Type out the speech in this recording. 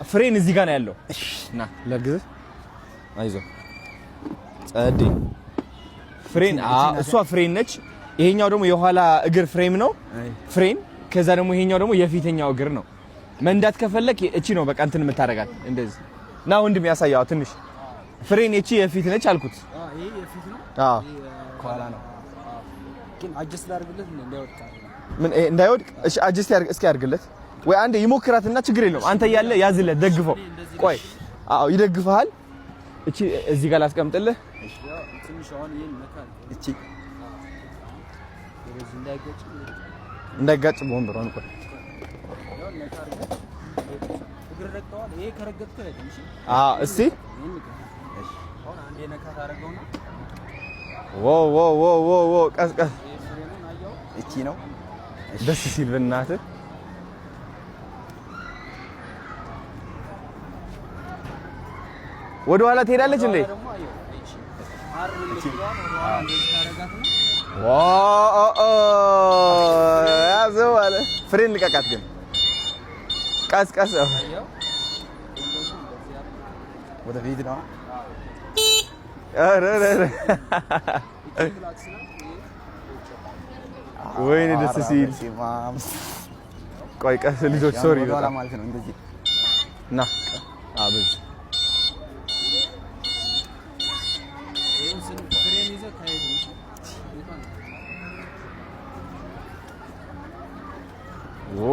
ፍሬን እዚህ ጋር ነው ያለው። ና ለግዝ አይዞህ ጸዴ ፍሬን እሷ ፍሬን ነች። ይሄኛው ደግሞ የኋላ እግር ፍሬም ነው ፍሬን። ከዛ ደግሞ ይሄኛው ደግሞ የፊተኛው እግር ነው። መንዳት ከፈለክ እቺ ነው በቃ እንትን የምታረጋት እንደዚህ። ና ወንድም ያሳያው ትንሽ ፍሬን እቺ የፊት ነች አልኩት። ይሄ የፊት ነው። ከኋላ ነው ግን አጀስት ላድርግለት እንዳይወድቅ። ምን እንዳይወድቅ? እሺ አጀስት ያርግ እስኪ ያርግለት ወይ አንዴ ይሞክራትና ችግር የለውም። አንተ ያለ ያዝለት ደግፈው። ቆይ ይደግፈሃል። እቺ እዚህ ጋር ላስቀምጥልህ። እሺ ያው ትንሽ አሁን ይሄን ነካል። እቺ እንዳይጋጭ በወንበሯን ቆይ ያው ነካር እግር ረግጠዋል። ይሄ ከረገጥከው አይደል? እስቲ አሁን አንዴ ነካ ታረገውና ዎ ቀስቀስ። እቺ ነው ደስ ሲል በእናትህ ወደ ኋላ ትሄዳለች እንዴ? ያዘው አለ። ፍሬን ልቀቃት ግን ቀስቀስ። ወደ ፊት ነው። ወይኔ ደስ ሲል። ቆይ ቀስ ልጆች ሶሪ ማለት ነው እንደዚህ ና አብዝ ኦ